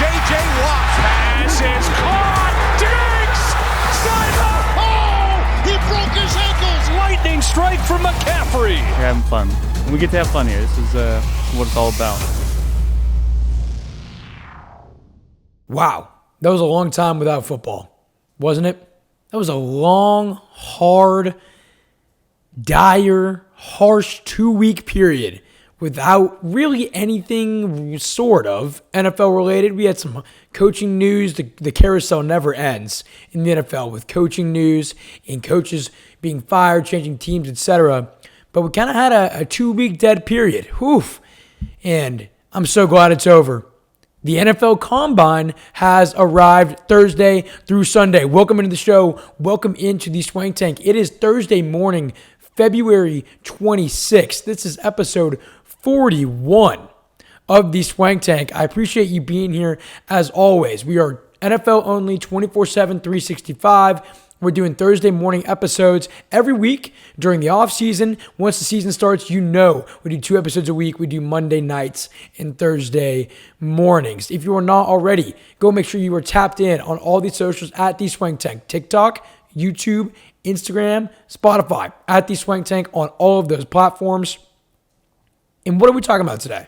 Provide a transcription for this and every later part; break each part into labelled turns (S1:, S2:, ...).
S1: J.J. Watt. Pass is caught. Diggs! Side the hole! He broke his ankles. Lightning strike from McCaffrey.
S2: We're having fun. We get to have fun here. This is what it's all about.
S3: Wow. That was a long time without football, wasn't it? That was a long, hard, dire, harsh 2-week period without really anything sort of NFL related. We had some coaching news. The carousel never ends in the NFL with coaching news and coaches being fired, changing teams, etc. But we kind of had a 2-week dead period. Oof. And I'm so glad it's over. The NFL Combine has arrived Thursday through Sunday. Welcome into the show. Welcome into the Swank Tank. It is Thursday morning, February 26th. This is episode 41 of the Swank Tank. I appreciate you being here as always. We are NFL only, 24/7, 365. We're doing Thursday morning episodes every week during the off season. Once the season starts, we do 2 episodes a week. We do Monday nights and Thursday mornings. If you are not already, go make sure you are tapped in on all these socials at the Swank Tank. TikTok, YouTube, Instagram, Spotify, at the Swank Tank on all of those platforms. And what are we talking about today?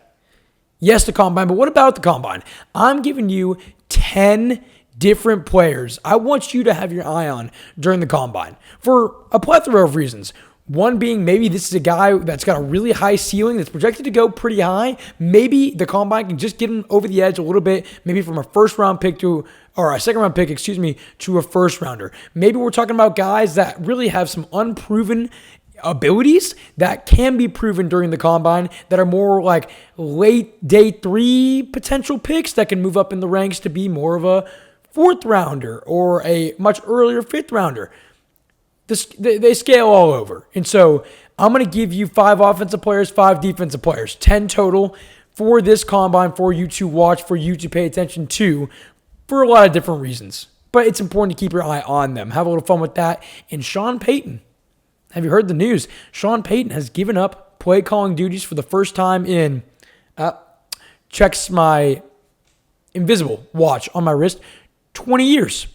S3: Yes, the Combine, but what about the Combine? I'm giving you 10 different players I want you to have your eye on during the Combine for a plethora of reasons. One being maybe this is a guy that's got a really high ceiling that's projected to go pretty high. Maybe the Combine can just get him over the edge a little bit, maybe from a second-round pick to a first rounder. Maybe we're talking about guys that really have some unproven abilities that can be proven during the Combine that are more like late day 3 potential picks that can move up in the ranks to be more of a 4th rounder or a much earlier 5th rounder. They scale all over. And so I'm going to give you 5 offensive players, 5 defensive players, 10 total for this Combine for you to watch, for you to pay attention to for a lot of different reasons. But it's important to keep your eye on them. Have a little fun with that. And Sean Payton, have you heard the news? Sean Payton has given up play calling duties for the first time in, checks my invisible watch on my wrist, 20 years.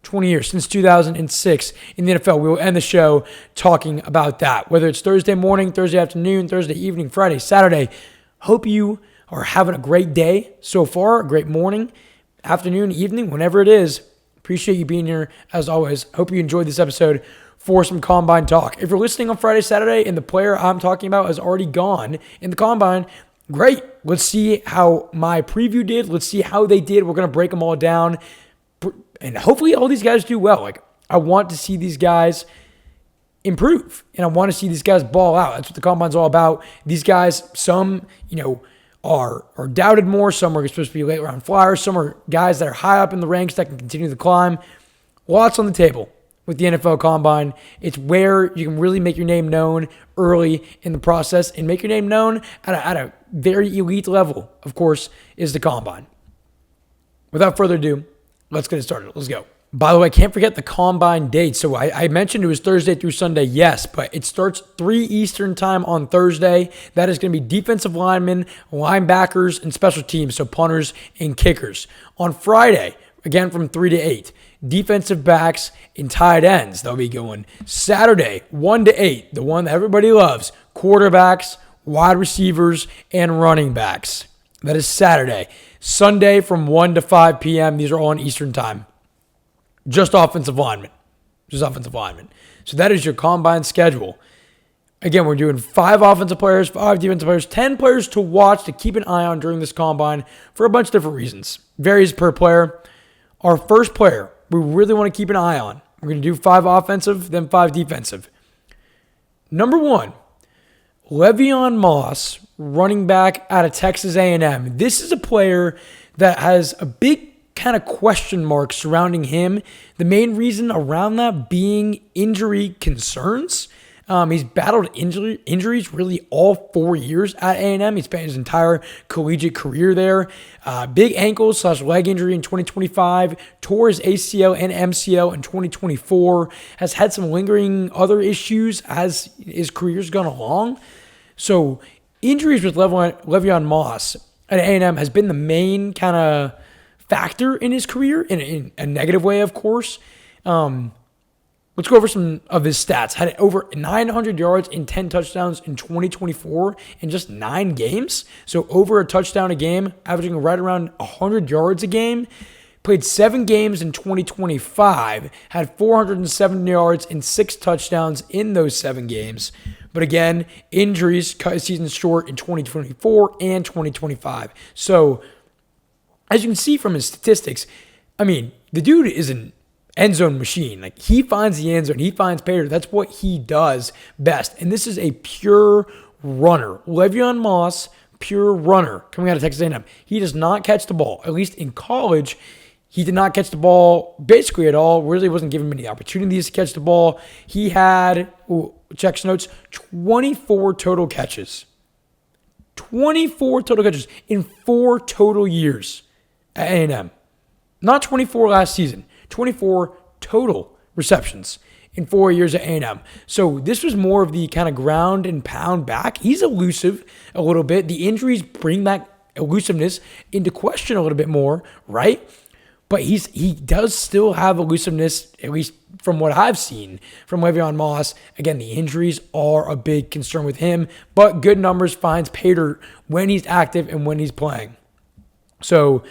S3: 20 years, since 2006 in the NFL. We will end the show talking about that. Whether it's Thursday morning, Thursday afternoon, Thursday evening, Friday, Saturday. Hope you are having a great day so far, a great morning, afternoon, evening, whenever it is. Appreciate you being here as always. Hope you enjoyed this episode for some Combine talk. If you're listening on Friday, Saturday, and the player I'm talking about is already gone in the Combine, great. Let's see how my preview did. Let's see how they did. We're going to break them all down. And hopefully all these guys do well. I want to see these guys improve. And I want to see these guys ball out. That's what the Combine's all about. These guys, some, are doubted more. Some are supposed to be late round flyers. Some are guys that are high up in the ranks that can continue the climb. Lots on the table with the NFL Combine. It's where you can really make your name known early in the process and make your name known at a very elite level, of course, is the Combine. Without further ado, let's get it started. Let's go. By the way, I can't forget the Combine date. So I mentioned it was Thursday through Sunday, yes, but it starts 3 Eastern time on Thursday. That is going to be defensive linemen, linebackers, and special teams, so punters and kickers. On Friday, again from 3 to 8, defensive backs and tight ends. They'll be going Saturday, 1 to 8, the one that everybody loves, quarterbacks, wide receivers, and running backs. That is Saturday. Sunday from 1 to 5 p.m. These are all in Eastern time. Just offensive linemen. So that is your Combine schedule. Again, we're doing 5 offensive players, 5 defensive players, 10 players to watch, to keep an eye on during this Combine for a bunch of different reasons. Varies per player. Our first player we really want to keep an eye on. We're going to do 5 offensive, then 5 defensive. Number 1, Le'Veon Moss, running back out of Texas A&M. This is a player that has a big kind of question mark surrounding him. The main reason around that being injury concerns. He's battled injuries really all 4 years at A&M. He spent his entire collegiate career there. Big ankle/leg injury in 2025. Tore his ACL and MCL in 2024. Has had some lingering other issues as his career's gone along. So injuries with Le'Veon Moss at A&M has been the main kind of factor in his career, in a negative way, of course. Let's go over some of his stats. Had over 900 yards and 10 touchdowns in 2024 in just 9 games. So over a touchdown a game, averaging right around 100 yards a game. Played 7 games in 2025. Had 407 yards and 6 touchdowns in those 7 games. But again, injuries cut his season short in 2024 and 2025. So as you can see from his statistics, I mean, the dude is an end zone machine. Like, he finds the end zone. He finds Payton. That's what he does best. And this is a pure runner. Le'Veon Moss, pure runner coming out of Texas A&M. He does not catch the ball. At least in college, he did not catch the ball basically at all. Really wasn't given many opportunities to catch the ball. He had, check notes, 24 total catches. 24 total catches in 4 total years at A&M. Not 24 last season. 24 total receptions in 4 years at A&M. So this was more of the kind of ground and pound back. He's elusive a little bit. The injuries bring that elusiveness into question a little bit more, right? But he does still have elusiveness, at least from what I've seen from Le'Veon Moss. Again, the injuries are a big concern with him, but good numbers finds Payton when he's active and when he's playing. So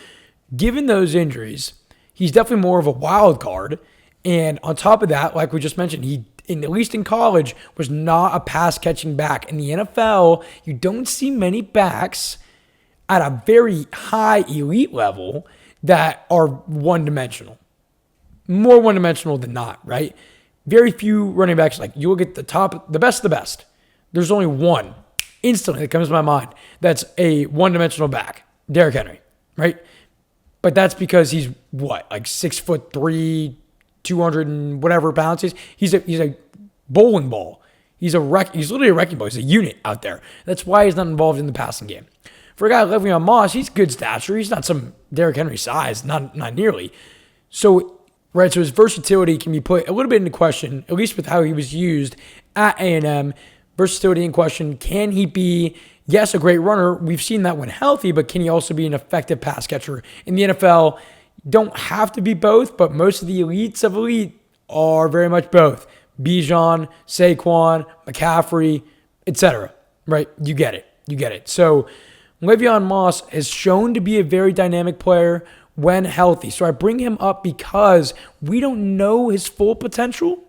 S3: given those injuries, he's definitely more of a wild card. And on top of that, like we just mentioned, he, at least in college, was not a pass-catching back. In the NFL, you don't see many backs at a very high elite level that are one-dimensional. More one-dimensional than not, right? Very few running backs, like you look at the top, the best of the best. There's only one instantly that comes to my mind that's a one-dimensional back, Derrick Henry, right? But that's because he's what, like 6'3", 200 and whatever pounds. He's a bowling ball. He's literally a wrecking ball. He's a unit out there. That's why he's not involved in the passing game. For a guy like Le'Veon Moss, he's good stature. He's not some Derrick Henry size, not nearly. So, right, so his versatility can be put a little bit into question, at least with how he was used at A&M. Versatility in question. Can he be, yes, a great runner? We've seen that when healthy, but can he also be an effective pass catcher? In the NFL, don't have to be both, but most of the elites of elite are very much both. Bijan, Saquon, McCaffrey, etc. Right? You get it. So Le'Veon Moss has shown to be a very dynamic player when healthy. So I bring him up because we don't know his full potential.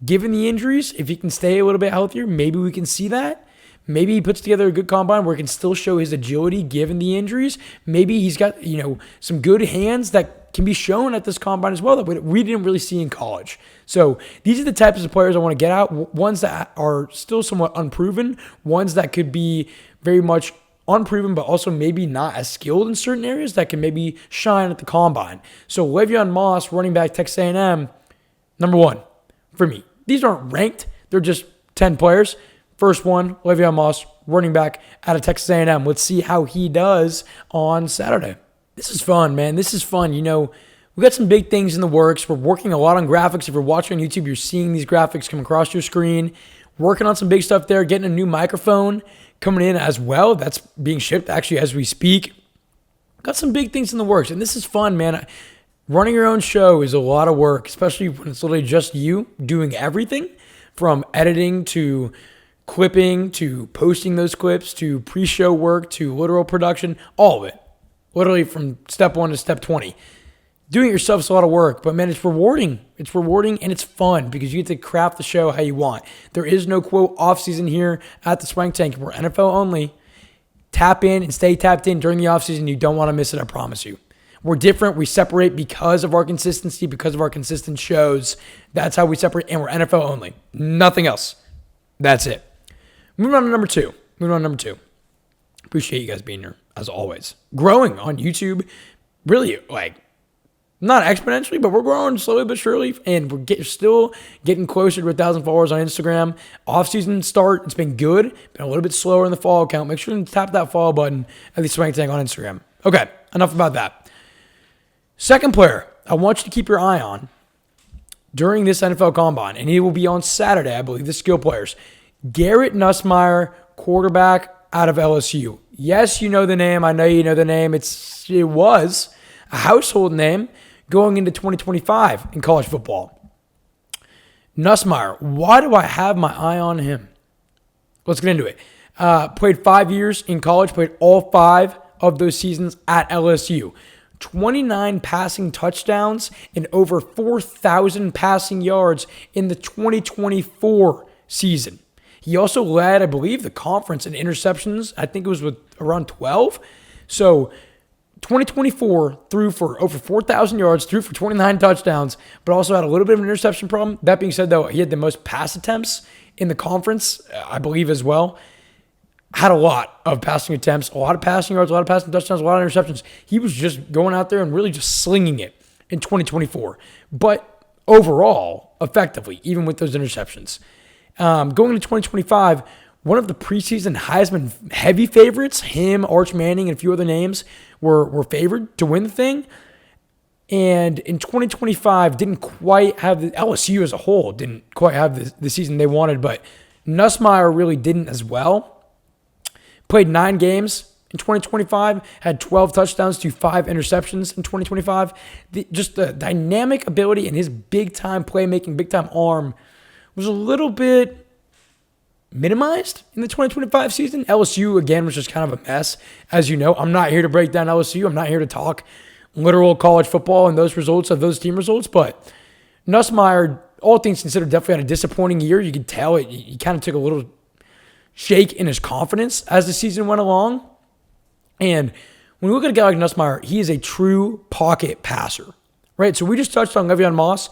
S3: Given the injuries, if he can stay a little bit healthier, maybe we can see that. Maybe he puts together a good combine where he can still show his agility given the injuries. Maybe he's got, some good hands that can be shown at this combine as well that we didn't really see in college. So these are the types of players I want to get out. Ones that are still somewhat unproven. Ones that could be very much unproven, but also maybe not as skilled in certain areas that can maybe shine at the combine. So Le'Veon Moss, running back, Texas A&M, number 1 for me. These aren't ranked. They're just 10 players. First one, Le'Veon Moss, running back out of Texas A&M. Let's see how he does on Saturday. This is fun, man. This is fun. We got some big things in the works. We're working a lot on graphics. If you're watching on YouTube, you're seeing these graphics come across your screen. Working on some big stuff there. Getting a new microphone coming in as well. That's being shipped actually as we speak. Got some big things in the works. And this is fun, man. Running your own show is a lot of work, especially when it's literally just you doing everything from editing to clipping to posting those clips to pre-show work to literal production, all of it. Literally from step 1 to step 20. Doing it yourself is a lot of work, but man, it's rewarding. It's rewarding and it's fun because you get to craft the show how you want. There is no, quote, off-season here at the Swank Tank. We're NFL only. Tap in and stay tapped in during the off-season. You don't want to miss it, I promise you. We're different. We separate because of our consistency, because of our consistent shows. That's how we separate, and we're NFL only. Nothing else. That's it. Moving on to number two. Appreciate you guys being here, as always. Growing on YouTube, really, not exponentially, but we're growing slowly but surely, and we're still getting closer to 1,000 followers on Instagram. Off-season start, it's been good. Been a little bit slower in the follow count. Make sure to tap that follow button at the Swank Tank on Instagram. Okay, enough about that. Second player I want you to keep your eye on during this NFL Combine, and he will be on Saturday, I believe, the skill players. Garrett Nussmeier, quarterback out of LSU. Yes, you know the name. I know you know the name. It was a household name going into 2025 in college football. Nussmeier. Why do I have my eye on him? Let's get into it. Played 5 years in college, played all 5 of those seasons at LSU. 29 passing touchdowns and over 4,000 passing yards in the 2024 season. He also led, I believe, the conference in interceptions. I think it was with around 12. So 2024 threw for over 4,000 yards, threw for 29 touchdowns, but also had a little bit of an interception problem. That being said, though, he had the most pass attempts in the conference, I believe, as well. Had a lot of passing attempts, a lot of passing yards, a lot of passing touchdowns, a lot of interceptions. He was just going out there and really just slinging it in 2024. But overall, effectively, even with those interceptions. Going into 2025, one of the preseason Heisman heavy favorites, him, Arch Manning, and a few other names, were favored to win the thing. And in 2025, didn't quite have the LSU as a whole, didn't quite have the season they wanted, but Nussmeier really didn't as well. Played 9 games in 2025, had 12 touchdowns to 5 interceptions in 2025. Just the dynamic ability and his big-time playmaking, big-time arm was a little bit minimized in the 2025 season. LSU, again, was just kind of a mess. As you know, I'm not here to break down LSU. I'm not here to talk literal college football and those results of those team results, but Nussmeier, all things considered, definitely had a disappointing year. You could tell it. He kind of took a little shake in his confidence as the season went along. And when we look at a guy like Nussmeier, he is a true pocket passer, right? So we just touched on Le'Veon Moss.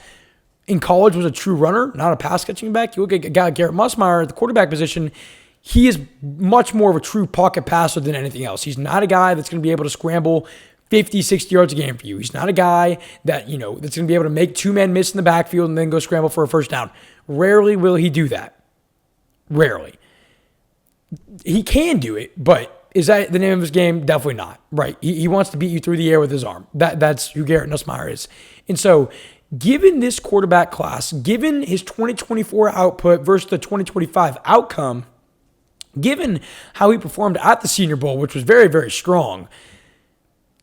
S3: In college was a true runner, not a pass-catching back. You look at a guy like Garrett Nussmeier at the quarterback position, he is much more of a true pocket passer than anything else. He's not a guy that's going to be able to scramble 50, 60 yards a game for you. He's not a guy that, that's going to be able to make 2 men miss in the backfield and then go scramble for a first down. Rarely will he do that. Rarely. He can do it, but is that the name of his game? Definitely not, right? He wants to beat you through the air with his arm. That's who Garrett Nussmeier is. And so, given this quarterback class, given his 2024 output versus the 2025 outcome, given how he performed at the Senior Bowl, which was very, very strong,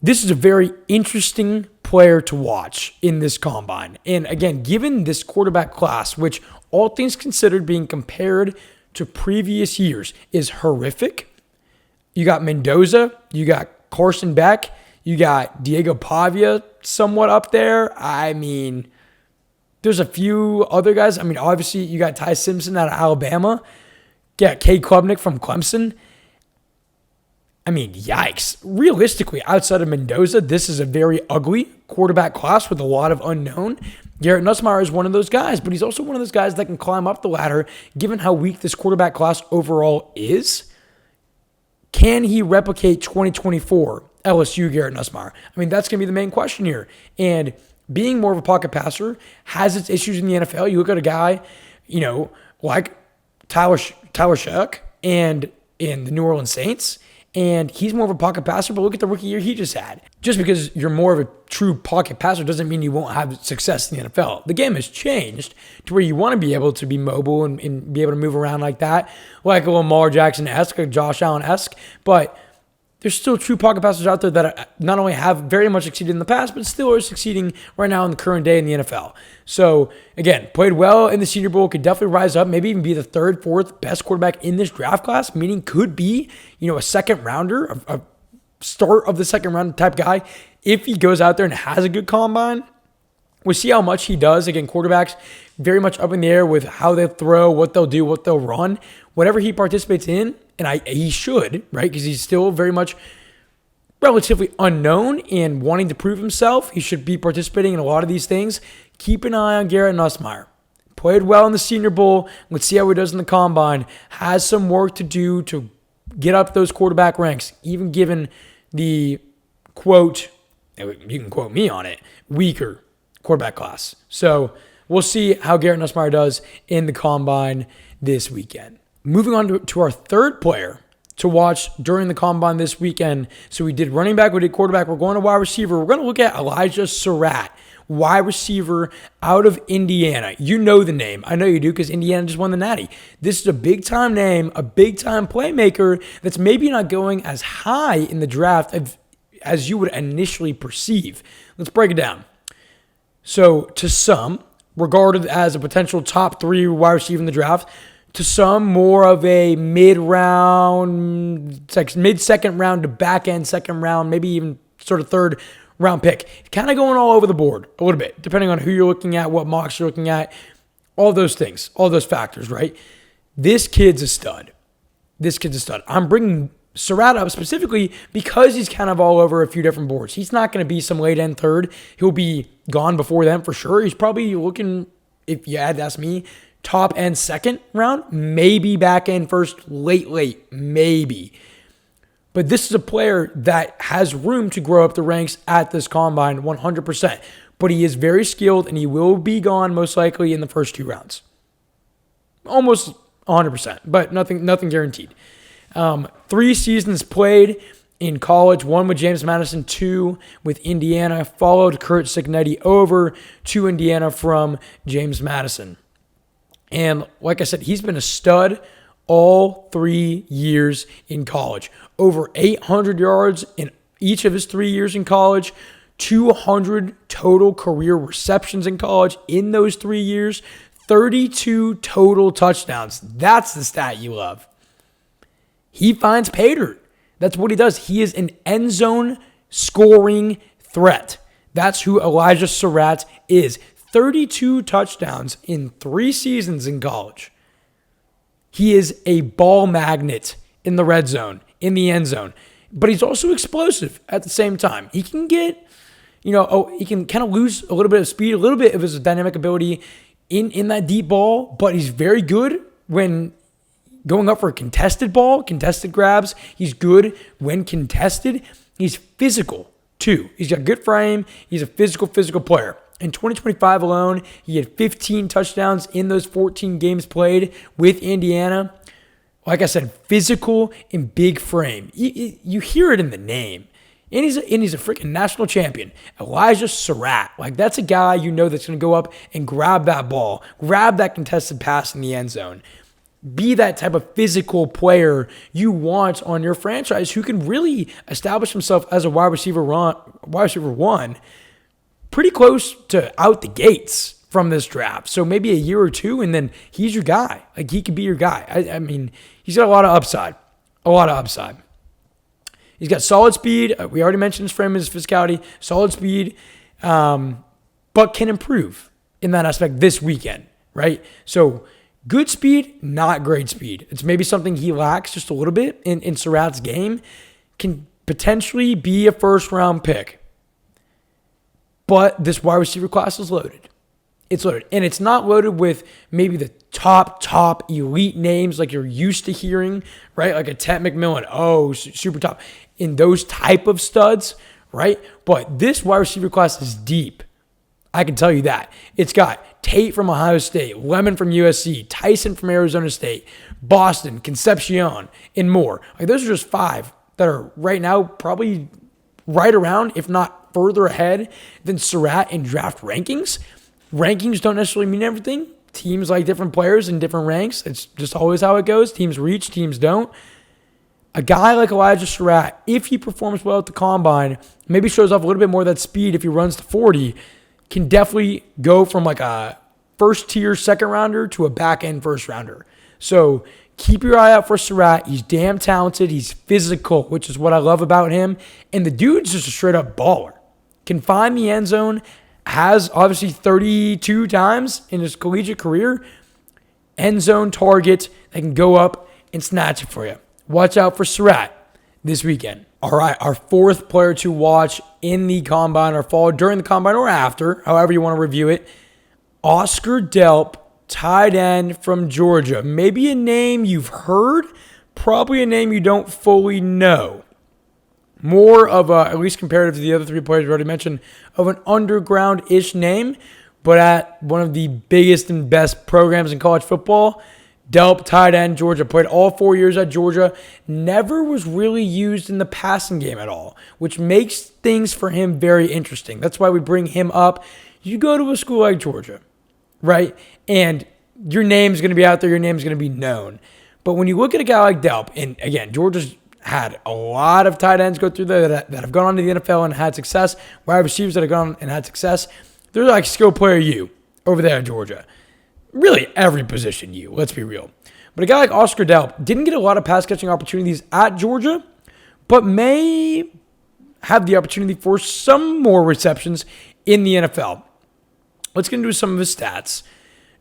S3: this is a very interesting player to watch in this combine. And again, given this quarterback class, which all things considered being compared to previous years is horrific. You got Mendoza, you got Carson Beck, you got Diego Pavia somewhat up there. I mean, there's a few other guys. I mean, obviously you got Ty Simpson out of Alabama. You got Cade Klubnik from Clemson. I mean, yikes. Realistically, outside of Mendoza, this is a very ugly quarterback class with a lot of unknown. Garrett Nussmeier is one of those guys, but he's also one of those guys that can climb up the ladder given how weak this quarterback class overall is. Can he replicate 2024 LSU Garrett Nussmeier? I mean, that's going to be the main question here. And being more of a pocket passer has its issues in the NFL. You look at a guy, like Tyler Shuck and in the New Orleans Saints, and he's more of a pocket passer, but look at the rookie year he just had. Just because you're more of a true pocket passer doesn't mean you won't have success in the NFL. The game has changed to where you want to be able to be mobile and be able to move around like that, like a Lamar Jackson-esque, a Josh Allen-esque, but there's still true pocket passers out there that not only have very much succeeded in the past, but still are succeeding right now in the current day in the NFL. So, again, played well in the Senior Bowl, could definitely rise up, maybe even be the 3rd, 4th best quarterback in this draft class, meaning could be, a second rounder, a start of the second round type guy. If he goes out there and has a good combine, we'll see how much he does. Again, quarterbacks very much up in the air with how they throw, what they'll do, what they'll run. Whatever he participates in, and he should, right? Because he's still very much relatively unknown and wanting to prove himself. He should be participating in a lot of these things. Keep an eye on Garrett Nussmeier. Played well in the Senior Bowl. Let's see how he does in the Combine. Has some work to do to get up those quarterback ranks, even given the, quote, you can quote me on it, weaker quarterback class. So we'll see how Garrett Nussmeier does in the Combine this weekend. Moving on to our third player to watch during the Combine this weekend. So we did running back, we did quarterback, we're going to wide receiver. We're going to look at Elijah Surratt. wide receiver out of Indiana. You know the name. I know you do because Indiana just won the Natty. This is a big-time name, a big-time playmaker that's maybe not going as high in the draft as you would initially perceive. Let's break it down. So to some, regarded as a potential top 3 wide receiver in the draft, to some more of a mid-round, mid-second round to back-end second round, maybe even sort of third round pick. Kind of going all over the board a little bit, depending on who you're looking at, what mocks you're looking at, all those things, all those factors, right? This kid's a stud. I'm bringing Surratt up specifically because he's kind of all over a few different boards. He's not going to be some late-end third. He'll be gone before then for sure. He's probably looking, if you had to ask me, top end second round, maybe back end first, late, maybe. But this is a player that has room to grow up the ranks at this combine 100%. But he is very skilled and he will be gone most likely in the first 2 rounds. Almost 100%, but nothing guaranteed. 3 seasons played in college, 1 with James Madison, 2 with Indiana, followed Kurt Cignetti over to Indiana from James Madison. And like I said, he's been a stud all 3 years in college. Over 800 yards in each of his 3 years in college, 200 total career receptions in college in those 3 years, 32 total touchdowns. That's the stat you love. He finds pay dirt. That's what he does. He is an end zone scoring threat. That's who Elijah Surratt is. 32 touchdowns in 3 seasons in college. He is a ball magnet in the red zone, in the end zone. But he's also explosive at the same time. He can get, he can kind of lose a little bit of speed, a little bit of his dynamic ability in that deep ball, but he's very good when going up for a contested ball, contested grabs. He's good when contested. He's physical too. He's got good frame. He's a physical player. In 2025 alone, he had 15 touchdowns in those 14 games played with Indiana. Like I said, physical and big frame. You hear it in the name. And he's a freaking national champion. Elijah Surratt. That's a guy that's going to go up and grab that ball, grab that contested pass in the end zone. Be that type of physical player you want on your franchise who can really establish himself as a wide receiver one pretty close to out the gates from this draft. So maybe a year or 2, and then he's your guy. He could be your guy. I mean, he's got a lot of upside. He's got solid speed. We already mentioned his frame and his physicality. Solid speed, but can improve in that aspect this weekend, right? So good speed, not great speed. It's maybe something he lacks just a little bit in Surratt's game. Can potentially be a first-round pick. But this wide receiver class is loaded. It's loaded. And it's not loaded with maybe the top elite names like you're used to hearing, right? Like a Ted McMillan. Oh, super top. In those type of studs, right? But this wide receiver class is deep. I can tell you that. It's got Tate from Ohio State, Lemon from USC, Tyson from Arizona State, Boston, Concepcion, and more. Those are just 5 that are right now probably right around, if not further ahead than Surratt in draft rankings. Rankings don't necessarily mean everything. Teams like different players in different ranks. It's just always how it goes. Teams reach, teams don't. A guy like Elijah Surratt, if he performs well at the combine, maybe shows off a little bit more of that speed if he runs to 40, can definitely go from a first-tier second-rounder to a back-end first-rounder. So keep your eye out for Surratt. He's damn talented. He's physical, which is what I love about him. And the dude's just a straight-up baller. Can find the end zone, has obviously 32 times in his collegiate career, end zone target that can go up and snatch it for you. Watch out for Surratt this weekend. All right, our 4th player to watch in the combine or fall during the combine or after, however you want to review it, Oscar Delp, tight end from Georgia. Maybe a name you've heard, probably a name you don't fully know. More of a, at least comparative to the other 3 players we already mentioned, of an underground-ish name, but at one of the biggest and best programs in college football. Delp, tight end, Georgia. Played all 4 years at Georgia. Never was really used in the passing game at all, which makes things for him very interesting. That's why we bring him up. You go to a school like Georgia, right? And your name's going to be out there. Your name's going to be known. But when you look at a guy like Delp, and again, Georgia's had a lot of tight ends go through there that have gone on to the NFL and had success, wide receivers that have gone and had success. They're like skill player U over there in Georgia. Really every position U, let's be real. But a guy like Oscar Delp didn't get a lot of pass catching opportunities at Georgia, but may have the opportunity for some more receptions in the NFL. Let's get into some of his stats.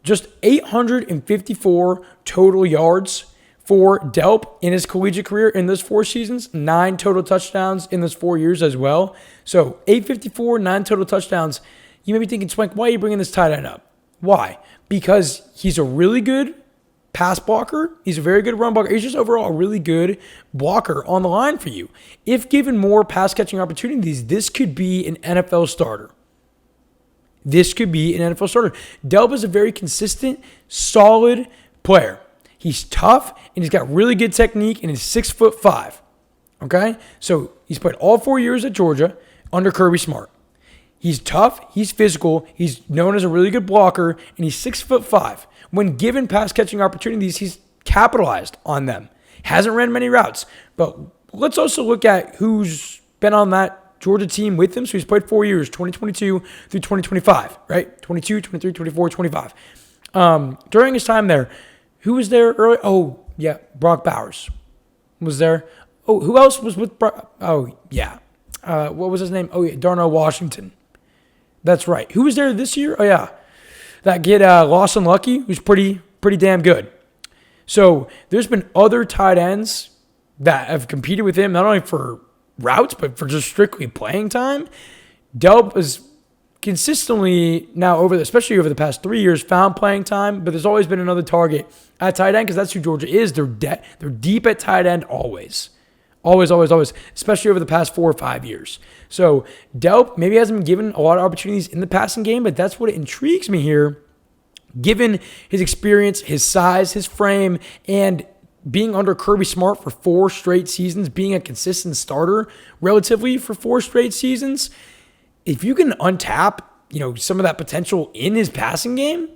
S3: Just 854 total yards for Delp in his collegiate career in those 4 seasons, 9 total touchdowns in those 4 years as well. So 854, 9 total touchdowns. You may be thinking, Swank, why are you bringing this tight end up? Why? Because he's a really good pass blocker. He's a very good run blocker. He's just overall a really good blocker on the line for you. If given more pass catching opportunities, this could be an NFL starter. Delp is a very consistent, solid player. He's tough, and he's got really good technique, and he's 6'5". Okay? So he's played all 4 years at Georgia under Kirby Smart. He's tough, he's physical, he's known as a really good blocker, and he's 6'5". When given pass catching opportunities, he's capitalized on them. Hasn't ran many routes. But let's also look at who's been on that Georgia team with him. So he's played 4 years, 2022 through 2025, right? 22, 23, 24, 25. During his time there, who was there early? Oh, yeah, Brock Bowers was there. Oh, who else was with Brock? Oh, yeah. What was his name? Oh, yeah, Darnell Washington. That's right. Who was there this year? Oh, yeah. That kid, Lawson Lucky, who's pretty damn good. So there's been other tight ends that have competed with him, not only for routes, but for just strictly playing time. Delp is consistently now especially over the past 3 years, found playing time, but there's always been another target at tight end because that's who Georgia is. They're deep at tight end always. Always, especially over the past 4 or 5 years. So Delp maybe hasn't been given a lot of opportunities in the passing game, but that's what intrigues me here. Given his experience, his size, his frame, and being under Kirby Smart for 4 straight seasons, being a consistent starter relatively for 4 straight seasons, if you can untap, some of that potential in his passing game,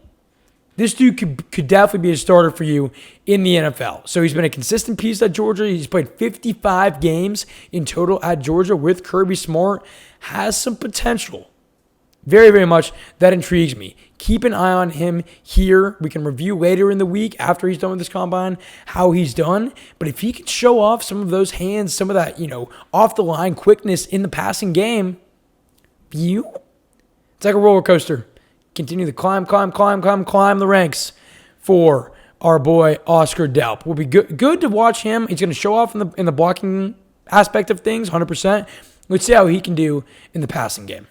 S3: this dude could definitely be a starter for you in the NFL. So he's been a consistent piece at Georgia. He's played 55 games in total at Georgia with Kirby Smart. Has some potential. Very, very much. That intrigues me. Keep an eye on him here. We can review later in the week after he's done with this combine how he's done. But if he can show off some of those hands, some of that, off-the-line quickness in the passing game, it's like a roller coaster. Continue to climb the ranks for our boy Oscar Delp. Will be good to watch him. He's going to show off in the blocking aspect of things, 100%. Let's see how he can do in the passing game.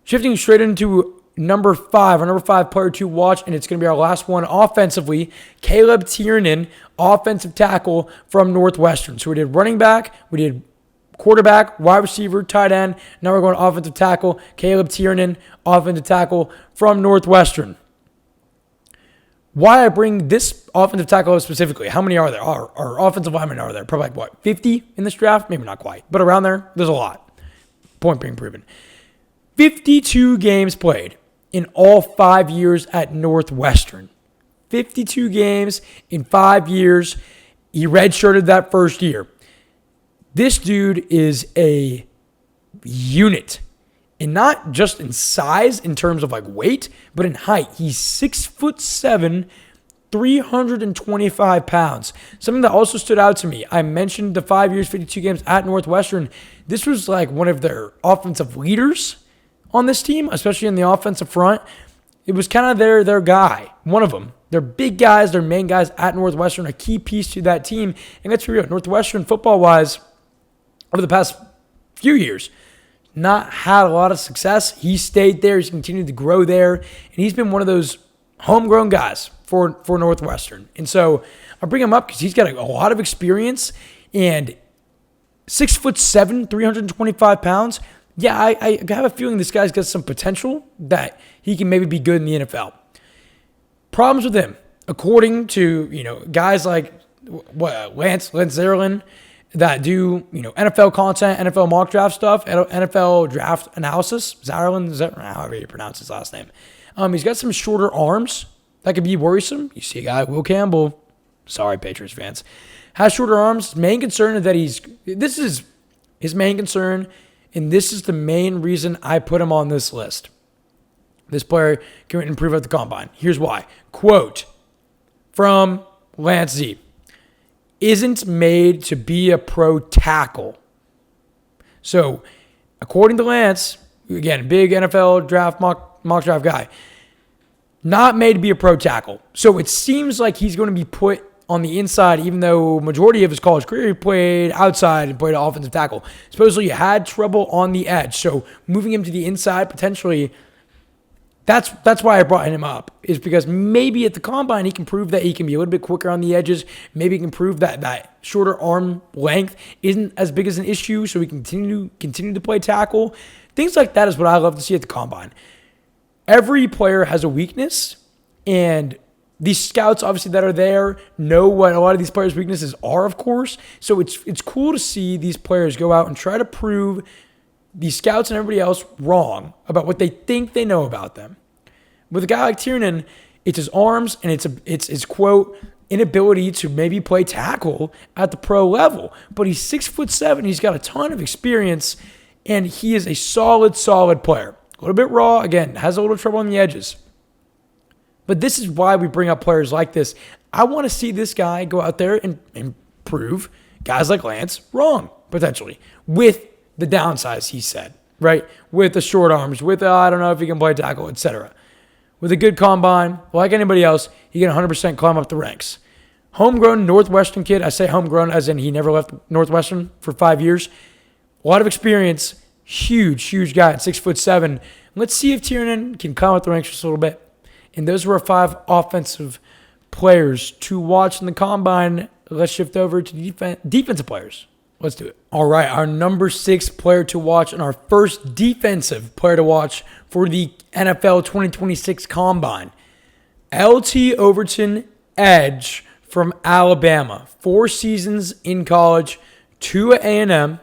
S3: Shifting straight into number 5, our number 5 player to watch, and it's going to be our last one offensively. Caleb Tiernan, offensive tackle from Northwestern. So we did running back, we did quarterback, wide receiver, tight end. Now we're going offensive tackle. Caleb Tiernan, offensive tackle from Northwestern. Why I bring this offensive tackle specifically? How many are there? Our offensive linemen are there? Probably 50 in this draft? Maybe not quite, but around there, there's a lot. Point being proven. 52 games played in all 5 years at Northwestern. 52 games in 5 years. He redshirted that first year. This dude is a unit, and not just in size in terms of weight, but in height. He's 6'7", 325 pounds. Something that also stood out to me. I mentioned the 5 years, 52 games at Northwestern. This was one of their offensive leaders on this team, especially in the offensive front. It was kind of their guy, one of them. They're big guys, they're main guys at Northwestern, a key piece to that team. And let's be real, Northwestern football-wise, over the past few years, not had a lot of success. He stayed there. He's continued to grow there. And he's been one of those homegrown guys for Northwestern. And so I bring him up because he's got a lot of experience. And 6'7", 325 pounds. Yeah, I have a feeling this guy's got some potential that he can maybe be good in the NFL. Problems with him, according to guys like Lance Zierlein, that do, NFL content, NFL mock draft stuff, NFL draft analysis. Zarland, is that however you pronounce his last name? He's got some shorter arms that could be worrisome. You see a guy, Will Campbell, sorry, Patriots fans, has shorter arms. His main concern is that this is his main concern, and this is the main reason I put him on this list. This player can improve at the combine. Here's why. Quote from Lance Z. Isn't made to be a pro tackle. So, according to Lance, again, big NFL draft mock draft guy, not made to be a pro tackle. So it seems like he's going to be put on the inside, even though majority of his college career he played outside and played offensive tackle. Supposedly he had trouble on the edge. So moving him to the inside potentially, that's why I brought him up, is because maybe at the combine he can prove that he can be a little bit quicker on the edges. Maybe he can prove that shorter arm length isn't as big as an issue, so he can continue to play tackle. Things like that is what I love to see at the combine. Every player has a weakness, and these scouts obviously that are there know what a lot of these players' weaknesses are, of course. So it's cool to see these players go out and try to prove these scouts and everybody else wrong about what they think they know about them. With a guy like Tiernan, it's his arms and it's his, quote, inability to maybe play tackle at the pro level. But he's 6'7", he's got a ton of experience, and he is a solid player. A little bit raw, again, has a little trouble on the edges. But this is why we bring up players like this. I want to see this guy go out there and prove guys like Lance wrong, potentially, with the downsides he said, right? With the short arms, with I don't know if he can play tackle, etc. With a good combine, like anybody else, he can 100% climb up the ranks. Homegrown Northwestern kid, I say homegrown as in he never left Northwestern for 5 years. A lot of experience, huge guy at 6'7". Let's see if Tiernan can climb up the ranks just a little bit. And those were our 5 offensive players to watch in the combine. Let's shift over to defensive players. Let's do it. All right, our number 6 player to watch and our first defensive player to watch for the NFL 2026 Combine. LT Overton, edge from Alabama. 4 seasons in college, 2 at A&M,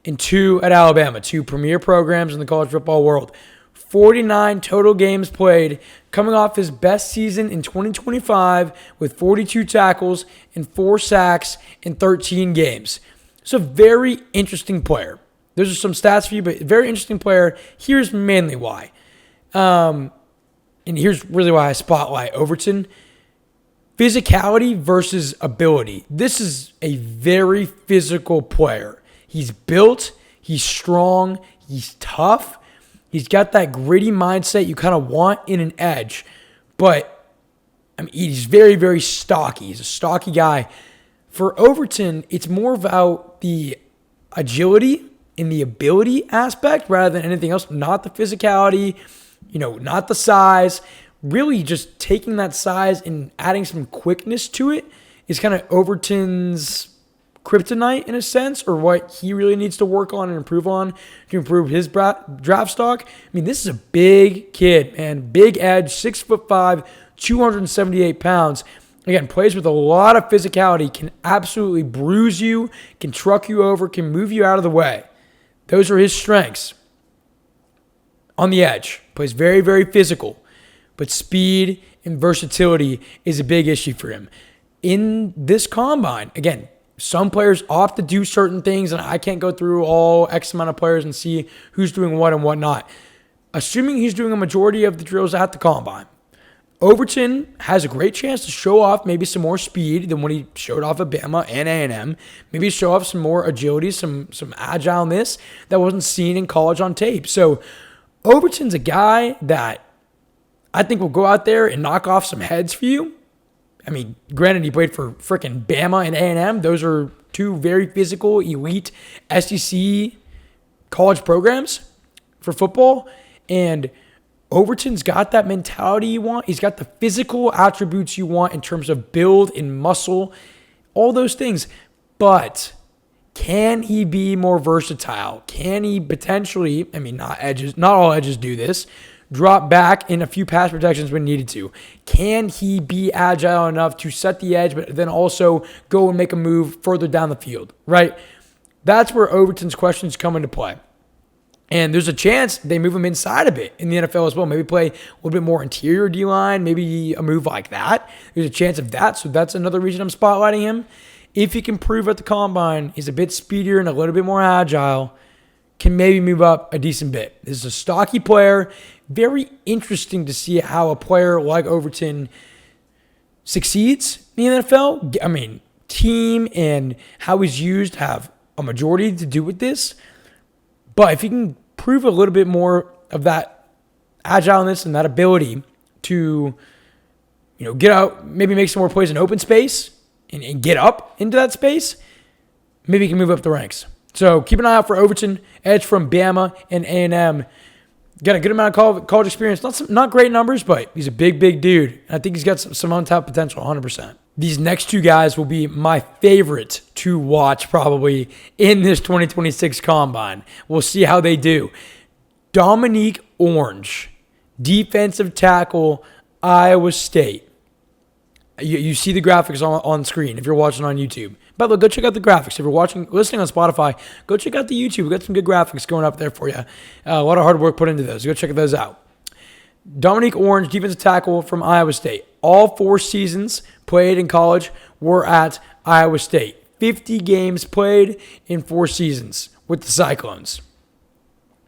S3: and 2 at Alabama. 2 premier programs in the college football world. 49 total games played, coming off his best season in 2025 with 42 tackles and 4 sacks in 13 games. So very interesting player. Those are some stats for you, but very interesting player. Here's mainly why. And here's really why I spotlight Overton. Physicality versus ability. This is a very physical player. He's built, he's strong, he's tough. He's got that gritty mindset you kind of want in an edge. But he's very stocky. He's a stocky guy. For Overton, it's more about the agility and the ability aspect rather than anything else, not the physicality, not the size. Really just taking that size and adding some quickness to it is kind of Overton's kryptonite in a sense, or what he really needs to work on and improve on to improve his draft stock. This is a big kid, man. Big edge, 6'5", 278 pounds. Again, plays with a lot of physicality, can absolutely bruise you, can truck you over, can move you out of the way. Those are his strengths. On the edge, plays very physical, but speed and versatility is a big issue for him. In this combine, again, some players opt to do certain things, and I can't go through all X amount of players and see who's doing what and what not. Assuming he's doing a majority of the drills at the combine, Overton has a great chance to show off maybe some more speed than what he showed off at Bama and A&M. Maybe show off some more agility, some agileness that wasn't seen in college on tape. So Overton's a guy that I think will go out there and knock off some heads for you. Granted, he played for freaking Bama and A&M. Those are 2 very physical, elite SEC college programs for football. And Overton's got that mentality you want. He's got the physical attributes you want in terms of build and muscle, all those things. But can he be more versatile? Can he potentially, not all edges do this, drop back in a few pass protections when needed to? Can he be agile enough to set the edge, but then also go and make a move further down the field, right? That's where Overton's questions come into play. And there's a chance they move him inside a bit in the NFL as well. Maybe play a little bit more interior D-line, maybe a move like that. There's a chance of that, so that's another reason I'm spotlighting him. If he can prove at the combine he's a bit speedier and a little bit more agile, can maybe move up a decent bit. This is a stocky player. Very interesting to see how a player like Overton succeeds in the NFL. I mean, team and how he's used have a majority to do with this. But if he can prove a little bit more of that agileness and that ability to, get out, maybe make some more plays in open space and get up into that space, maybe he can move up the ranks. So keep an eye out for Overton, edge from Bama and A&M. Got a good amount of college experience. Not great numbers, but he's a big, big dude. I think he's got some untapped potential, 100%. These next two guys will be my favorite to watch probably in this 2026 Combine. We'll see how they do. Dominique Orange, defensive tackle, Iowa State. You see the graphics on screen if you're watching on YouTube. By the way, go check out the graphics. If you're listening on Spotify, go check out the YouTube. We got some good graphics going up there for you. A lot of hard work put into those. Go check those out. Dominique Orange, defensive tackle from Iowa State. All 4 seasons played in college were at Iowa State. 50 games played in 4 seasons with the Cyclones.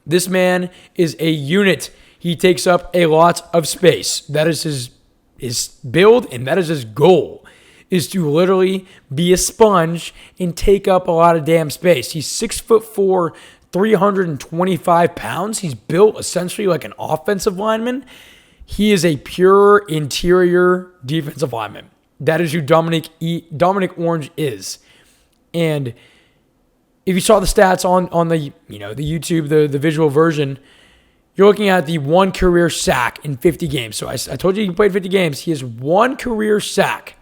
S3: This man is a unit. He takes up a lot of space. That is his build, and that is his goal, is to literally be a sponge and take up a lot of damn space. He's 6'4", 325 pounds. He's built essentially like an offensive lineman. He is a pure interior defensive lineman. That is who Dominique Orange is. And if you saw the stats on the the YouTube, the visual version, you're looking at the 1 career sack in 50 games. So I told you he played 50 games. He has 1 career sack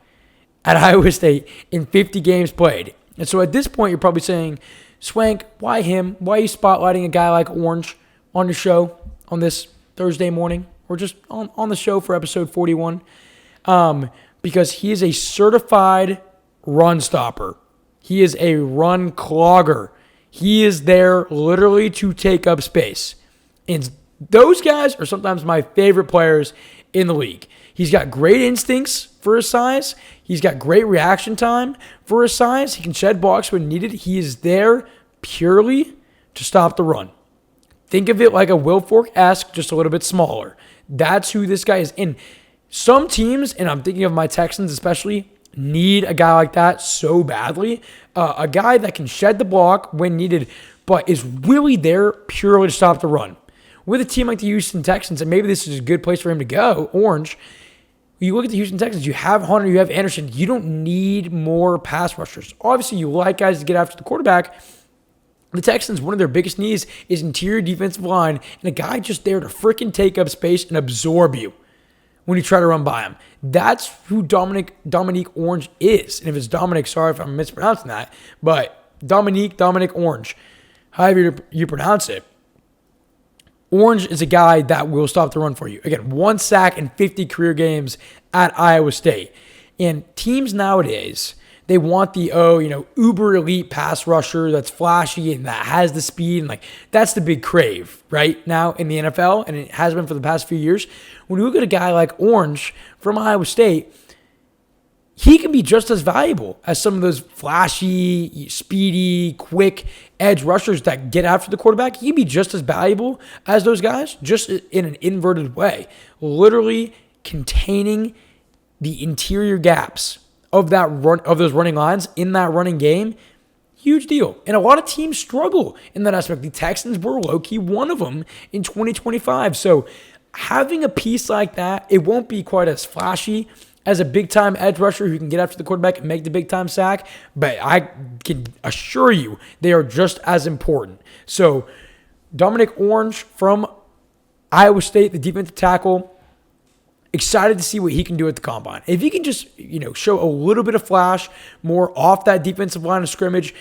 S3: at Iowa State in 50 games played. And so at this point, you're probably saying, Swank, why him? Why are you spotlighting a guy like Orange on the show on this Thursday morning? Or just on the show for episode 41? Because he is a certified run stopper. He is a run clogger. He is there literally to take up space. And those guys are sometimes my favorite players in the league. He's got great instincts for his size. He's got great reaction time for his size. He can shed blocks when needed. He is there purely to stop the run. Think of it like a Will Fork-esque, just a little bit smaller. That's who this guy is. And some teams, and I'm thinking of my Texans especially, need a guy like that so badly. A guy that can shed the block when needed, but is really there purely to stop the run. With a team like the Houston Texans, and maybe this is a good place for him to go, Orange, you look at the Houston Texans, you have Hunter, you have Anderson. You don't need more pass rushers. Obviously, you like guys to get after the quarterback. The Texans, one of their biggest needs is interior defensive line and a guy just there to freaking take up space and absorb you when you try to run by him. That's who Dominique Orange is. And if it's Dominic, sorry if I'm mispronouncing that, but Dominique Orange, however you pronounce it, Orange is a guy that will stop the run for you. Again, 1 sack in 50 career games at Iowa State. And teams nowadays, they want the, uber elite pass rusher that's flashy and that has the speed. And that's the big crave right now in the NFL. And it has been for the past few years. When you look at a guy like Orange from Iowa State, he can be just as valuable as some of those flashy, speedy, quick edge rushers that get after the quarterback. He can be just as valuable as those guys, just in an inverted way, literally containing the interior gaps of those running lines in that running game. Huge deal. And a lot of teams struggle in that aspect. The Texans were low-key one of them in 2025. So having a piece like that, it won't be quite as flashy as a big-time edge rusher who can get after the quarterback and make the big-time sack, but I can assure you they are just as important. So Dominique Orange from Iowa State, the defensive tackle, excited to see what he can do at the combine. If he can just, show a little bit of flash, more off that defensive line of scrimmage,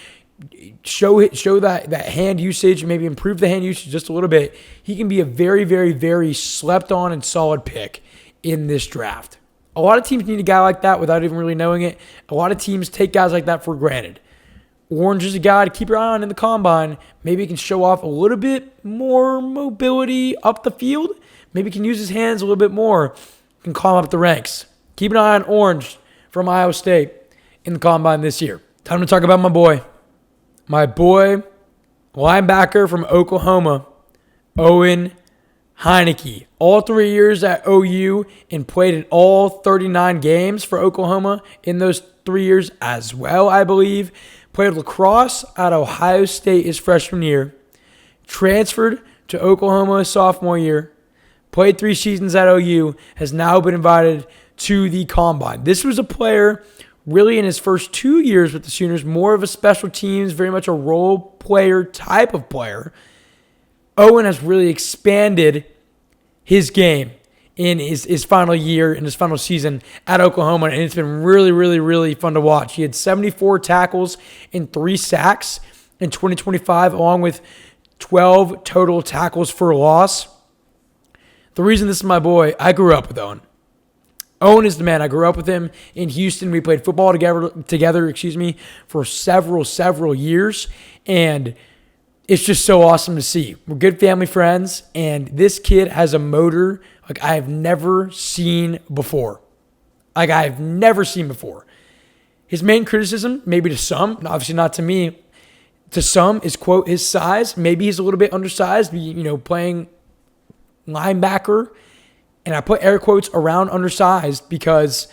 S3: show that hand usage, maybe improve the hand usage just a little bit, he can be a very, very, very slept on and solid pick in this draft. A lot of teams need a guy like that without even really knowing it. A lot of teams take guys like that for granted. Orange is a guy to keep your eye on in the combine. Maybe he can show off a little bit more mobility up the field. Maybe he can use his hands a little bit more. Can climb up the ranks. Keep an eye on Orange from Iowa State in the combine this year. Time to talk about my boy. My boy, linebacker from Oklahoma, Owen Heineke. All 3 years at OU and played in all 39 games for Oklahoma in those 3 years as well, I believe. Played lacrosse at Ohio State his freshman year. Transferred to Oklahoma his sophomore year. Played 3 seasons at OU. Has now been invited to the combine. This was a player really in his first 2 years with the Sooners, more of a special teams, very much a role player type of player. Owen has really expanded his game in his final year, in his final season at Oklahoma, and it's been really, really, really fun to watch. He had 74 tackles and 3 sacks in 2025, along with 12 total tackles for loss. The reason this is my boy, I grew up with Owen. Owen is the man. I grew up with him in Houston. We played football together, for several years, and it's just so awesome to see. We're good family friends, and this kid has a motor like I have never seen before. His main criticism, maybe to some, obviously not to me, to some is, quote, his size. Maybe he's a little bit undersized, playing linebacker. And I put air quotes around undersized because,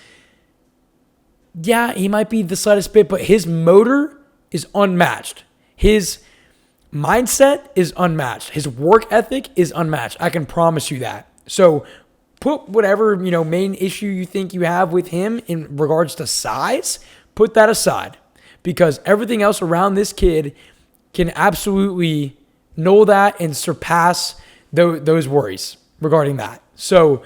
S3: yeah, he might be the slightest bit, but his motor is unmatched. His mindset is unmatched. His work ethic is unmatched. I can promise you that. So put whatever, main issue you think you have with him in regards to size, put that aside, because everything else around this kid can absolutely null that and surpass those worries regarding that. So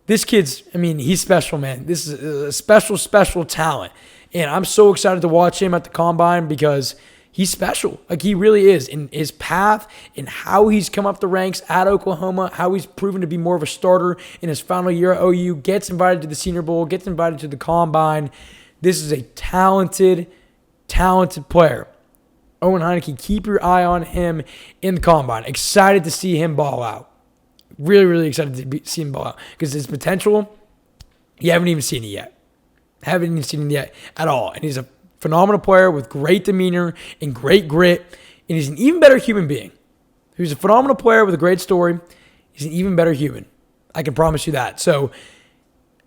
S3: this kid's, he's special, man. This is a special talent. And I'm so excited to watch him at the combine because he's special. Like, he really is. In his path and how he's come up the ranks at Oklahoma, how he's proven to be more of a starter in his final year at OU, gets invited to the Senior Bowl, gets invited to the combine. This is a talented player. Owen Heineke, keep your eye on him in the combine. Excited to see him ball out. Really, really excited to see him ball out because his potential, you haven't even seen it yet. Haven't even seen it yet at all. And he's a phenomenal player with great demeanor and great grit. And he's an even better human being. He's a phenomenal player with a great story. He's an even better human. I can promise you that. So,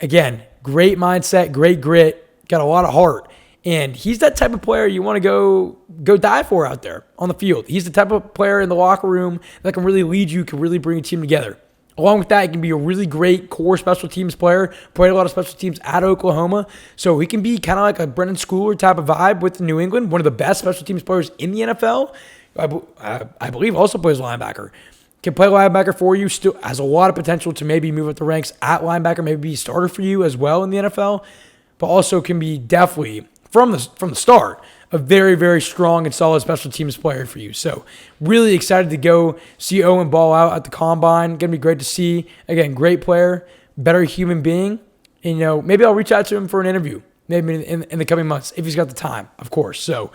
S3: again, great mindset, great grit, got a lot of heart. And he's that type of player you want to go die for out there on the field. He's the type of player in the locker room that can really lead you, can really bring a team together. Along with that, he can be a really great core special teams player, played a lot of special teams at Oklahoma. So he can be kind of like a Brennan Schooler type of vibe with New England, one of the best special teams players in the NFL. I believe also plays linebacker. Can play linebacker for you, still has a lot of potential to maybe move up the ranks at linebacker, maybe be a starter for you as well in the NFL, but also can be definitely, from the start, a very, very strong and solid special teams player for you. So really excited to go see Owen ball out at the combine. Going to be great to see. Again, great player, better human being. And, maybe I'll reach out to him for an interview, maybe in the coming months, if he's got the time, of course. So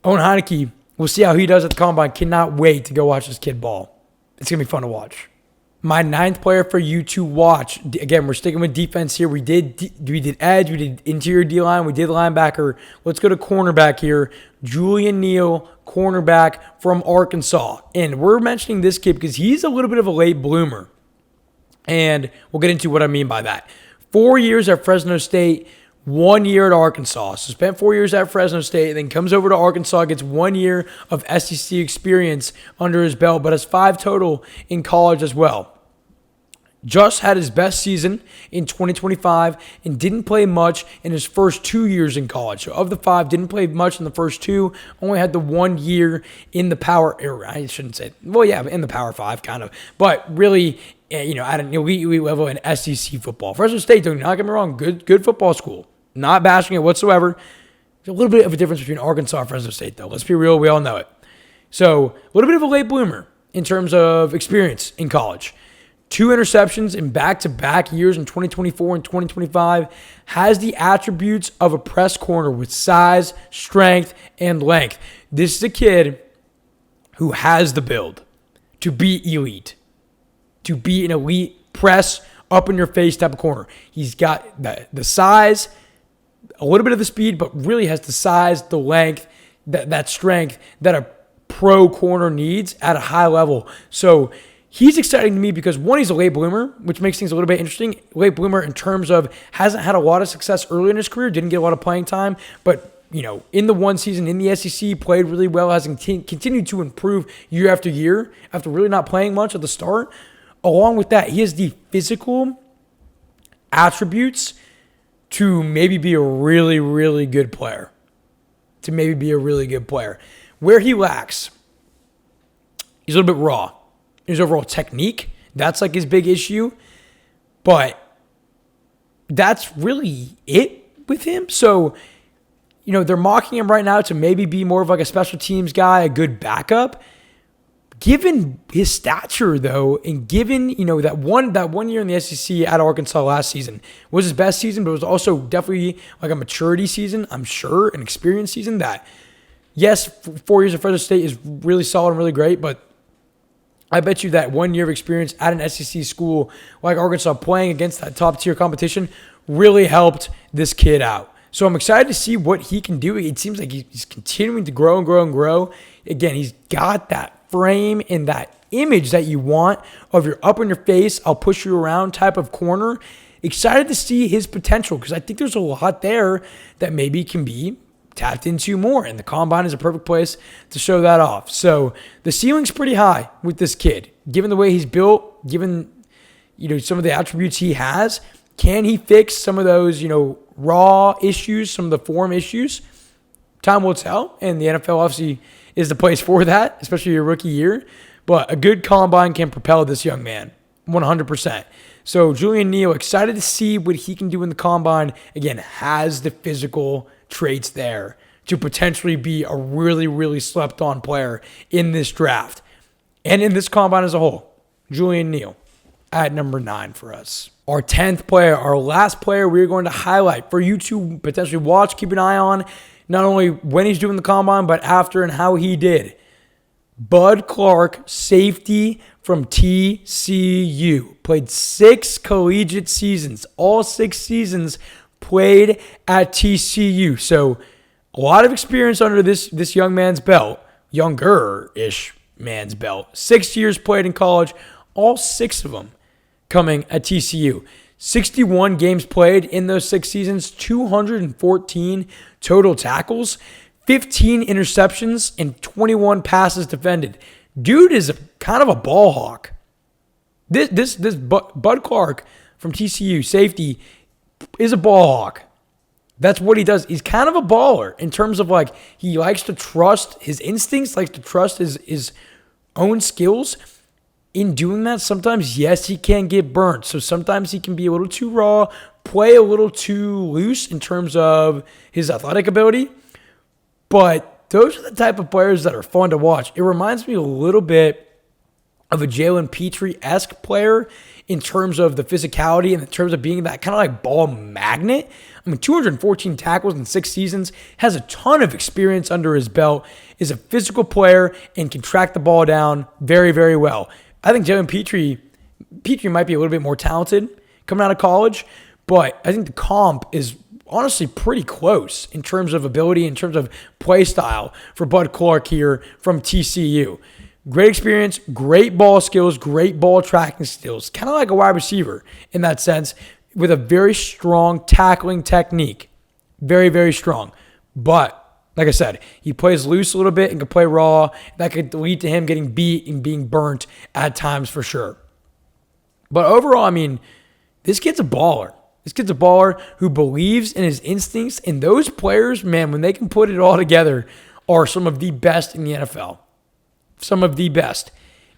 S3: Owen Heineke, we'll see how he does at the combine. Cannot wait to go watch this kid ball. It's going to be fun to watch. My 9th player for you to watch. Again, we're sticking with defense here. We did edge, we did interior D-line, we did linebacker. Let's go to cornerback here. Julian Neal, cornerback from Arkansas. And we're mentioning this kid because he's a little bit of a late bloomer. And we'll get into what I mean by that. 4 years at Fresno State, 1 year at Arkansas. So spent 4 years at Fresno State, then comes over to Arkansas, gets 1 year of SEC experience under his belt, but has 5 total in college as well. Just had his best season in 2025 and didn't play much in his first 2 years in college. So of the 5, didn't play much in the first 2, only had the 1 year in the power, I shouldn't say, well, yeah, in the Power 5 kind of, but really, at an elite level in SEC football. Fresno State, don't get me wrong, good football school. Not bashing it whatsoever. There's a little bit of a difference between Arkansas and Fresno State, though. Let's be real. We all know it. So a little bit of a late bloomer in terms of experience in college. 2 interceptions in back-to-back years in 2024 and 2025. Has the attributes of a press corner with size, strength, and length. This is a kid who has the build to be elite, to be an elite press, up-in-your-face type of corner. He's got the size, a little bit of the speed, but really has the size, the length, that strength that a pro corner needs at a high level. So he's exciting to me because, one, he's a late bloomer, which makes things a little bit interesting. Late bloomer in terms of hasn't had a lot of success early in his career, didn't get a lot of playing time, but in the one season in the SEC, played really well, has continued to improve year after year after really not playing much at the start. Along with that, he has the physical attributes to maybe be a really, really good player. Where he lacks, he's a little bit raw. His overall technique, that's like his big issue. But that's really it with him. So, they're mocking him right now to maybe be more of like a special teams guy, a good backup. Given his stature, though, and given, that one year in the SEC at Arkansas last season was his best season, but it was also definitely like a maturity season, I'm sure, an experience season that, yes, 4 years at Fresno State is really solid and really great, but I bet you that 1 year of experience at an SEC school like Arkansas playing against that top-tier competition really helped this kid out. So I'm excited to see what he can do. It seems like he's continuing to grow and grow and grow. Again, he's got that frame and that image that you want of your up in your face, I'll push you around type of corner. Excited to see his potential because I think there's a lot there that maybe can be tapped into more, and the combine is a perfect place to show that off. So the ceiling's pretty high with this kid, given the way he's built, given some of the attributes he has. Can he fix some of those raw issues, some of the form issues? Time will tell, and the NFL obviously is the place for that, especially your rookie year. But a good combine can propel this young man 100%. So Julian Neal, excited to see what he can do in the combine. Again, has the physical traits there to potentially be a really, really slept-on player in this draft and in this combine as a whole. Julian Neal at number 9 for us. Our 10th player, our last player we're going to highlight for you to potentially watch, keep an eye on, not only when he's doing the combine, but after and how he did. Bud Clark, safety from TCU. Played 6 collegiate seasons. All 6 seasons played at TCU. So a lot of experience under this young man's belt. Younger-ish man's belt. 6 years played in college. All 6 of them coming at TCU. 61 games played in those 6 seasons, 214 total tackles, 15 interceptions, and 21 passes defended. Dude is kind of a ball hawk. This Bud Clark from TCU, safety, is a ball hawk. That's what he does. He's kind of a baller in terms of he likes to trust his instincts, likes to trust his own skills. In doing that, sometimes, yes, he can get burnt. So sometimes he can be a little too raw, play a little too loose in terms of his athletic ability. But those are the type of players that are fun to watch. It reminds me a little bit of a Jalen Petrie-esque player in terms of the physicality and in terms of being that kind of ball magnet. 214 tackles in 6 seasons, has a ton of experience under his belt, is a physical player, and can track the ball down very, very well. I think Jalen Petrie might be a little bit more talented coming out of college, but I think the comp is honestly pretty close in terms of ability, in terms of play style for Bud Clark here from TCU. Great experience, great ball skills, great ball tracking skills, kind of like a wide receiver in that sense, with a very strong tackling technique. Very, very strong. But like I said, he plays loose a little bit and can play raw. That could lead to him getting beat and being burnt at times for sure. But overall, this kid's a baller. This kid's a baller who believes in his instincts. And those players, man, when they can put it all together, are some of the best in the NFL. Some of the best.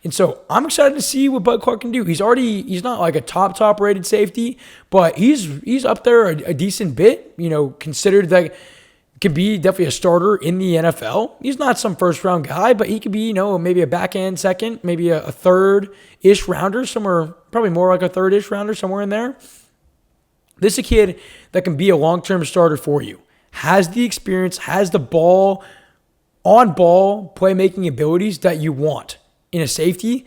S3: And so I'm excited to see what Bud Clark can do. He's not like a top rated safety, but he's up there a decent bit, considered could be definitely a starter in the NFL. He's not some first-round guy, but he could be, maybe a back-end second, maybe a third-ish rounder, somewhere, probably more like a third-ish rounder, somewhere in there. This is a kid that can be a long-term starter for you. Has the experience, has the on-ball playmaking abilities that you want in a safety.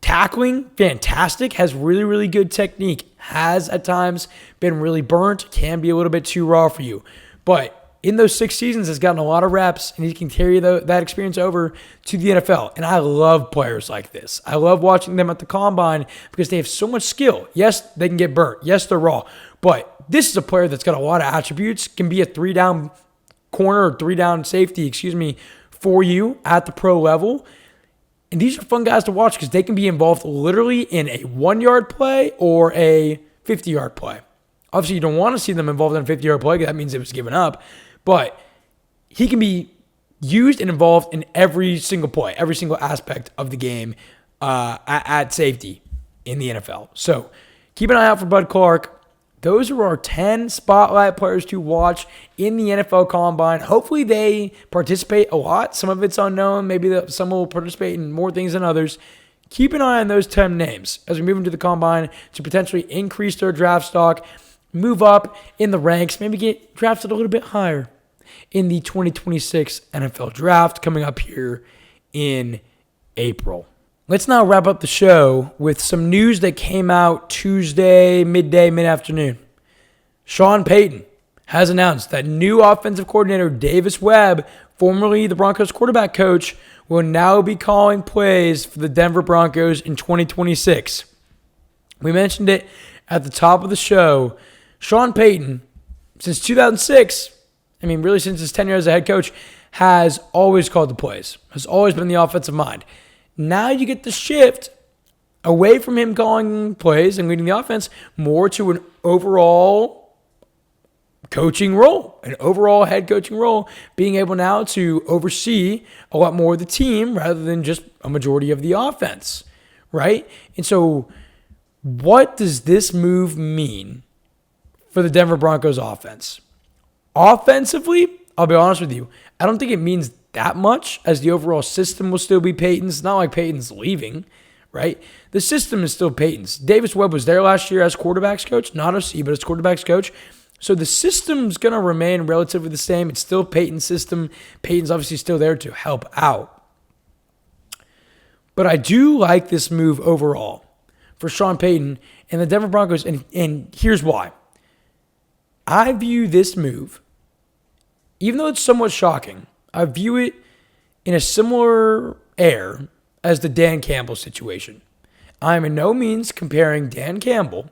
S3: Tackling, fantastic. Has really, really good technique. Has at times been really burnt. Can be a little bit too raw for you. But in those 6 seasons, has gotten a lot of reps, and he can carry that experience over to the NFL. And I love players like this. I love watching them at the combine because they have so much skill. Yes, they can get burnt. Yes, they're raw. But this is a player that's got a lot of attributes, can be a 3-down corner or 3-down safety, for you at the pro level. And these are fun guys to watch because they can be involved literally in a 1-yard play or a 50-yard play. Obviously, you don't want to see them involved in a 50-yard play because that means it was given up. But he can be used and involved in every single play, every single aspect of the game at safety in the NFL. So keep an eye out for Bud Clark. Those are our 10 spotlight players to watch in the NFL Combine. Hopefully they participate a lot. Some of it's unknown. Maybe some will participate in more things than others. Keep an eye on those 10 names as we move into the Combine to potentially increase their draft stock, move up in the ranks, maybe get drafted a little bit higher in the 2026 NFL Draft coming up here in April. Let's now wrap up the show with some news that came out Tuesday, mid-afternoon. Sean Payton has announced that new offensive coordinator Davis Webb, formerly the Broncos quarterback coach, will now be calling plays for the Denver Broncos in 2026. We mentioned it at the top of the show. Sean Payton, since 2006, really since his tenure as a head coach, has always called the plays, has always been the offensive mind. Now you get the shift away from him calling plays and leading the offense more to an overall coaching role, an overall head coaching role, being able now to oversee a lot more of the team rather than just a majority of the offense, right? And so what does this move mean for the Denver Broncos offense? Offensively, I'll be honest with you, I don't think it means that much, as the overall system will still be Payton's. It's not like Payton's leaving, right? The system is still Payton's. Davis Webb was there last year as quarterbacks coach, not OC, but as quarterbacks coach. So the system's going to remain relatively the same. It's still Payton's system. Payton's obviously still there to help out. But I do like this move overall for Sean Payton and the Denver Broncos, and here's why. I view this move, even though it's somewhat shocking, I view it in a similar air as the Dan Campbell situation. I'm in no means comparing Dan Campbell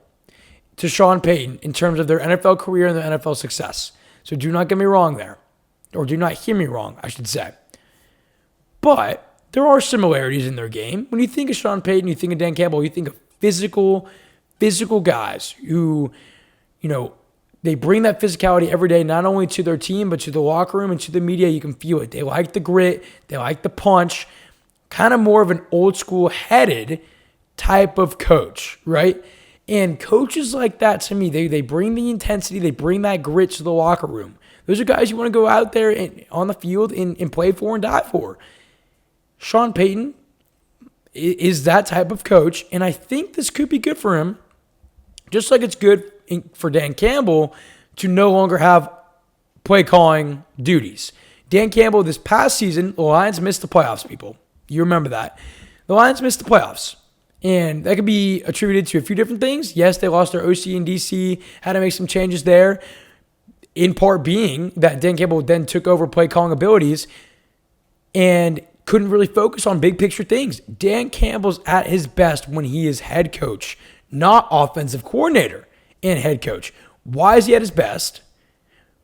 S3: to Sean Payton in terms of their NFL career and their NFL success. So do not get me wrong there. Or do not hear me wrong, I should say. But there are similarities in their game. When you think of Sean Payton, you think of Dan Campbell, you think of physical guys who, they bring that physicality every day, not only to their team, but to the locker room and to the media. You can feel it. They like the grit. They like the punch. Kind of more of an old school headed type of coach, right? And coaches like that, to me, they bring the intensity. They bring that grit to the locker room. Those are guys you want to go out there and on the field and play for and die for. Sean Payton is that type of coach, and I think this could be good for him, just like it's good for Dan Campbell to no longer have play calling duties. Dan Campbell, this past season, the Lions missed the playoffs, people. You remember that. The Lions missed the playoffs. And that could be attributed to a few different things. Yes, they lost their OC in DC, had to make some changes there. In part being that Dan Campbell then took over play calling abilities and couldn't really focus on big picture things. Dan Campbell's at his best when he is head coach, not offensive coordinator and head coach. Why is he at his best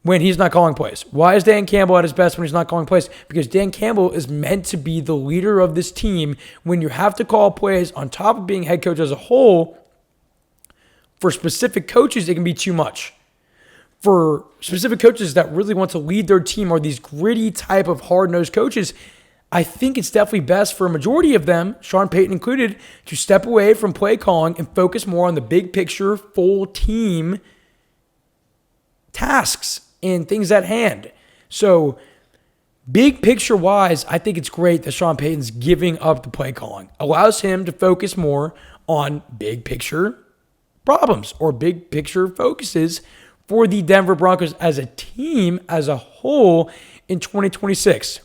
S3: when he's not calling plays? Why is Dan Campbell at his best when he's not calling plays? Because Dan Campbell is meant to be the leader of this team. When you have to call plays on top of being head coach as a whole, for specific coaches, it can be too much. For specific coaches that really want to lead their team or these gritty type of hard-nosed coaches, I think it's definitely best for a majority of them, Sean Payton included, to step away from play calling and focus more on the big picture, full team tasks and things at hand. So big picture wise, I think it's great that Sean Payton's giving up the play calling. Allows him to focus more on big picture problems or big picture focuses for the Denver Broncos as a team, as a whole in 2026.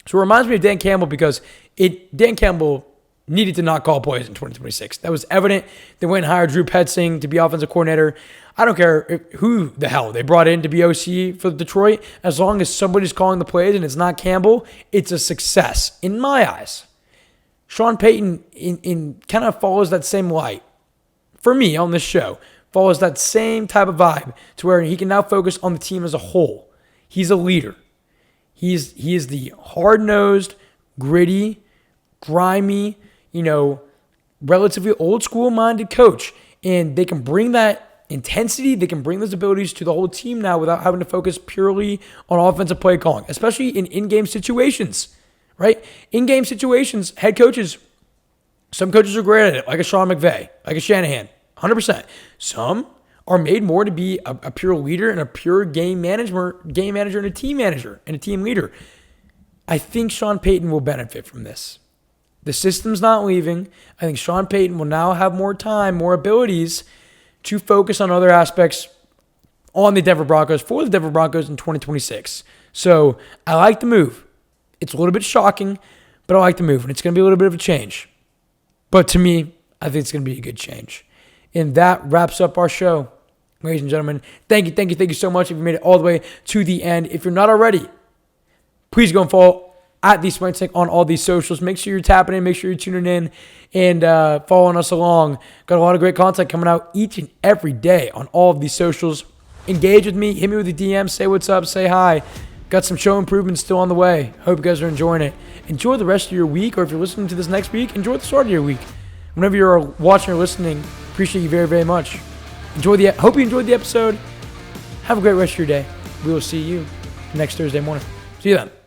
S3: So it reminds me of Dan Campbell because Dan Campbell needed to not call plays in 2026. That was evident. They went and hired Drew Petzing to be offensive coordinator. I don't care who the hell they brought in to be OC for Detroit. As long as somebody's calling the plays and it's not Campbell, it's a success in my eyes. Sean Payton in kind of follows that same light. For me on this show, follows that same type of vibe to where he can now focus on the team as a whole. He's a leader. He is the hard-nosed, gritty, grimy, relatively old-school-minded coach. And they can bring that intensity, they can bring those abilities to the whole team now without having to focus purely on offensive play calling, especially in in-game situations, right? In-game situations, head coaches, some coaches are great at it, like a Sean McVay, like a Shanahan, 100%. Some are made more to be a pure leader and a pure game manager and a team manager and a team leader. I think Sean Payton will benefit from this. The system's not leaving. I think Sean Payton will now have more time, more abilities to focus on other aspects on the Denver Broncos for the Denver Broncos in 2026. So I like the move. It's a little bit shocking, but I like the move, and it's going to be a little bit of a change. But to me, I think it's going to be a good change. And that wraps up our show. Ladies and gentlemen, thank you so much if you made it all the way to the end. If you're not already, please go and follow at the Swank on all these socials. Make sure you're tapping in, make sure you're tuning in and following us along. Got a lot of great content coming out each and every day on all of these socials. Engage with me, hit me with a DM, say what's up, say hi. Got some show improvements still on the way. Hope you guys are enjoying it. Enjoy the rest of your week, or if you're listening to this next week, enjoy the start of your week. Whenever you're watching or listening, appreciate you very, very much. Hope you enjoyed the episode. Have a great rest of your day. We will see you next Thursday morning. See you then.